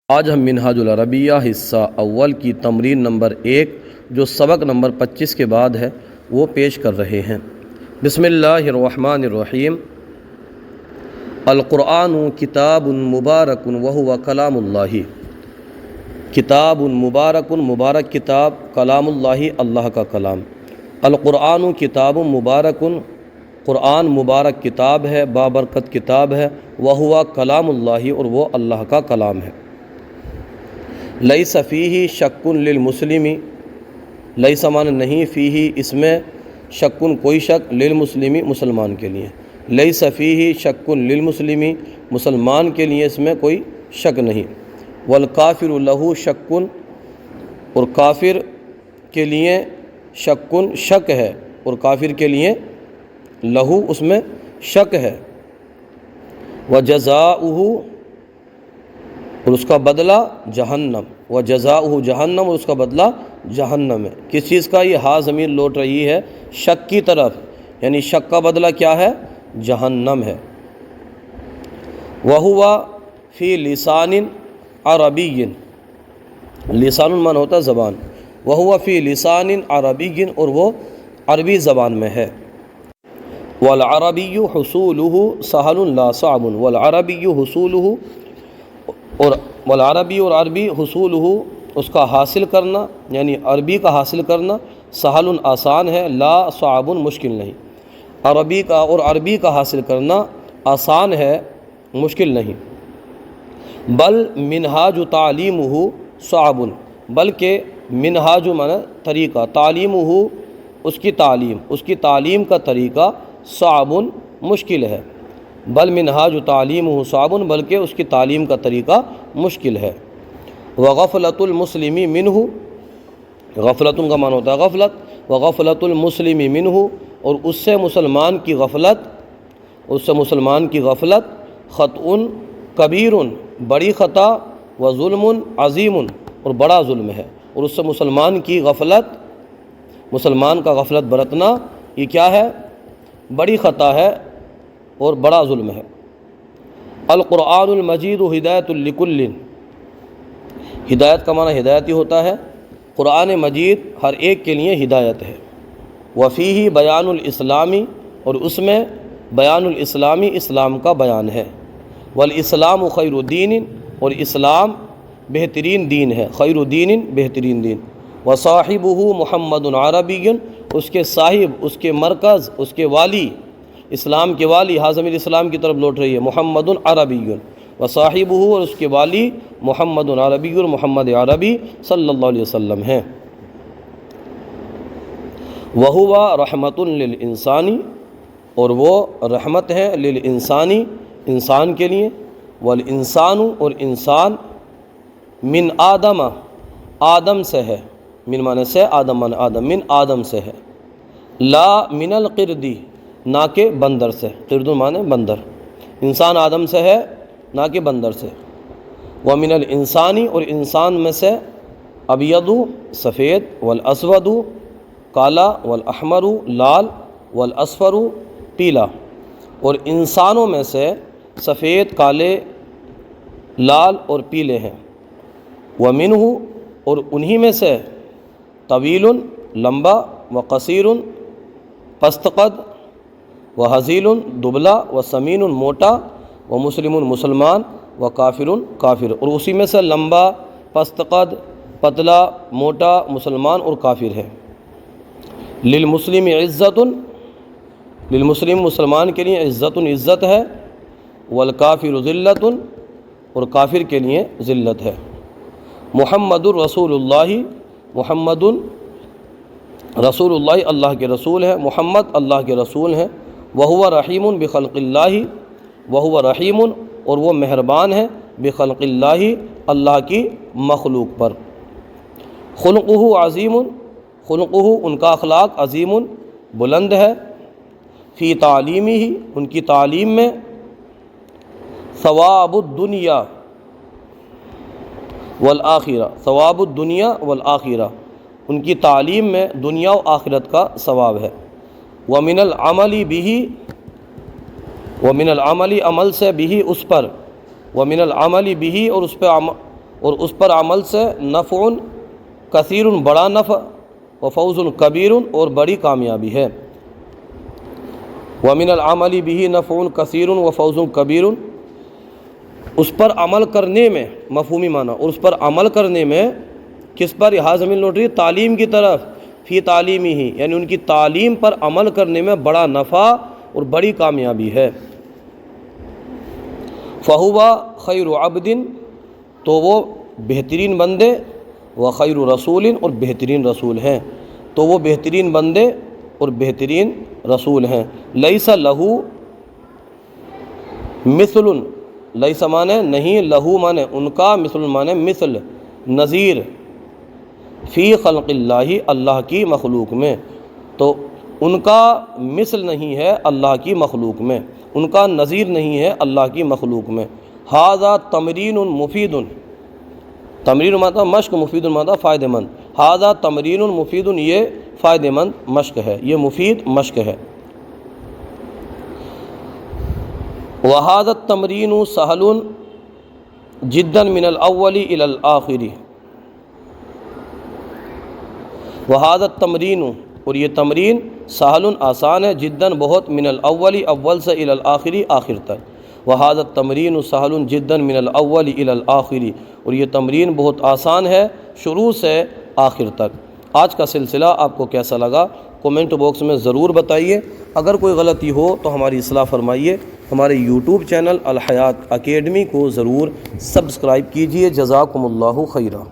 آج ہم منہاج العربیہ حصہ اول کی تمرین نمبر 1 جو سبق نمبر 25 کے بعد ہے وہ پیش کر رہے ہیں۔ بسم اللہ الرحمن الرحیم۔ القرآن کتاب مبارک وہو کلام اللہ۔ کتاب مبارک، مبارک کتاب، کلام اللہ، اللہ کا کلام۔ القرآن کتاب مبارک، قرآن مبارک کتاب ہے، بابرکت کتاب ہے، وہو کلام اللہ، اور وہ اللہ کا کلام ہے۔ لیس فیہ شک للمسلم، لیس معنی نہیں، فیہ اس میں، شک کوئی شک، للمسلم مسلمان کے لیے، لیس فیہ شک للمسلم مسلمان کے لیے اس میں کوئی شک نہیں۔ والکافر لہ شک، اور کافر کے لیے شک، شک ہے، اور کافر کے لیے لہو اس میں شک ہے۔ وجزاؤہ، اور اس کا بدلہ جہنم، وجزاؤہ جہنم، اور اس کا بدلہ جہنم ہے۔ کس چیز کا؟ یہ ہا ضمیر لوٹ رہی ہے شک کی طرف، یعنی شک کا بدلہ کیا ہے؟ جہنم ہے۔ وہو فی لسان عربی، لسان من ہوتا زبان، وہو فی لسان عربی، اور وہ عربی زبان میں ہے۔ والعربی حصولہ سہل لا صعب، والعربی حصولہ، اور والعربی، اور عربی حصولہ اس کا حاصل کرنا، یعنی عربی کا حاصل کرنا، سہل آسان ہے، لا صعب مشکل نہیں۔ عربی کا اور عربی کا حاصل کرنا آسان ہے، مشکل نہیں۔ بل منہاج تعلیمہ صعب، بلکہ منہاج معنی طریقہ، تعلیمہ اس کی تعلیم کا طریقہ، صعب مشکل ہے۔ بل منہاج تعلیمہ صعب، بلکہ اس کی تعلیم کا طریقہ مشکل ہے۔ وغفلۃ المسلم منہ، غفلۃ کا معنی ہوتا ہے غفلت، وغفلۃ المسلم منہ، اور اس سے مسلمان کی غفلت، خطأ کبیر، بڑی خطا، وظلم عظیم، اور بڑا ظلم ہے۔ اور اس سے مسلمان کی غفلت، مسلمان کا غفلت برتنا، یہ کیا ہے؟ بڑی خطا ہے اور بڑا ظلم ہے۔ القرآن المجید ہدایت لکل، ہدایت کا معنی ہدایت ہی ہوتا ہے، قرآن مجید ہر ایک کے لیے ہدایت ہے۔ وفیہ بیان الاسلامی، اور اس میں بیان الاسلامی اسلام کا بیان ہے۔ والاسلام خیر دین، اور اسلام بہترین دین ہے، خیر دین بہترین دین۔ وصاحبہ محمد عربی، اس کے صاحب، اس کے مرکز، اس کے والی، اسلام کے والی، حاضم الاسلام کی طرف لوٹ رہی ہے، محمد عربی، وصاحبہ، اور اس کے والی محمد عربی، اور محمد عربی صلی اللہ علیہ وسلم ہیں۔ وہو رحمت للانسانی، اور وہ رحمت ہے، للانسانی انسان کے لیے، والانسان، اور انسان، من آدم، آدم سے ہے، من معنی سے، آدم معنی آدم، من آدم سے ہے، لا من القردی، نہ کہ بندر سے، قرد معنی بندر، انسان آدم سے ہے نہ کہ بندر سے۔ ومن الانسانی، اور انسان میں سے، ابیض سفید، والاسود کالا، والاحمر لال، والاصفر پیلا، اور انسانوں میں سے سفید، کالے، لال اور پیلے ہیں۔ ومنہ، اور انہی میں سے، طویل لمبا، وقصیر پست قد، وحزیل دبلا، وسمین موٹا، ومسلم مسلمان، وکافر کافر، اور اسی میں سے لمبا، پست قد، پتلا، موٹا، مسلمان اور کافر ہے۔ للمسلم عزت، للمسلم مسلمان کے لیے عزت ہے، والکافر ذلت، اور کافر کے لیے ذلت ہے۔ محمد الرسول اللہ، محمد رسول اللہ اللہ کے رسول ہے، محمد اللہ کے رسول ہیں۔ وہو رحیم بخلق اللہ، وہو رحیم، اور وہ مہربان ہے، بخلق اللہ اللہ کی مخلوق پر۔ خلقہ عظیم، خلقہ ان کا اخلاق، عظیم بلند ہے، فی تعلیمہ ان کی تعلیم میں، ثواب الدنیا والآخرہ، ثواب الدنیا والآخرہ، ان کی تعلیم میں دنیا و آخرت کا ثواب ہے۔ ومن العمل بھی، ومن العمل عمل سے بھی اس پر، ومن العمل بھی اور اور اس پر عمل سے نفع کثیر بڑا نفع و فوز کبیر اور بڑی کامیابی ہے۔ ومن العمل به نفع کثیر و فوز کبیر، اس پر عمل کرنے میں مفہومی معنی، اور اس پر عمل کرنے میں کس پر، یہاں زمین لوٹ رہی ہے تعلیم کی طرف، فی تعلیمی ہی یعنی ان کی تعلیم پر عمل کرنے میں بڑا نفع اور بڑی کامیابی ہے۔ فہوا خیر عبد، تو وہ بہترین بندے، و خیر رسول اور بہترین رسول ہیں، تو وہ بہترین بندے اور بہترین رسول ہیں۔ لیس لہو مثل، لیس مانے نہیں، لہو مانے ان کا، مثل مانے مثل، نظیر، فی خلق اللہ اللہ کی مخلوق میں، تو ان کا مثل نہیں ہے اللہ کی مخلوق میں، ان کا نظیر نہیں ہے اللہ کی مخلوق میں۔ ھذا تمرین مفید، تمرین مانا مشق، مفید مانا فائدہ مند، ھذا تمرین مفید، یہ فائدہ مند مشق ہے، یہ مفید مشق ہے۔ وھذا التمرین سہل جدا من الاول الی الآخر، وھذا التمرین، اور یہ تمرین سہل آسان ہے، جدا بہت، من الاول اول سے، الی الآخر آخر تک، وھذا التمرین سہل جدا من الاول الی الآخر، اور یہ تمرین بہت آسان ہے شروع سے آخر تک۔ آج کا سلسلہ آپ کو کیسا لگا کومنٹ باکس میں ضرور بتائیے، اگر کوئی غلطی ہو تو ہماری اصلاح فرمائیے۔ ہمارے یوٹیوب چینل الحیات اکیڈمی کو ضرور سبسکرائب کیجیے۔ جزاکم اللہ خیرہ۔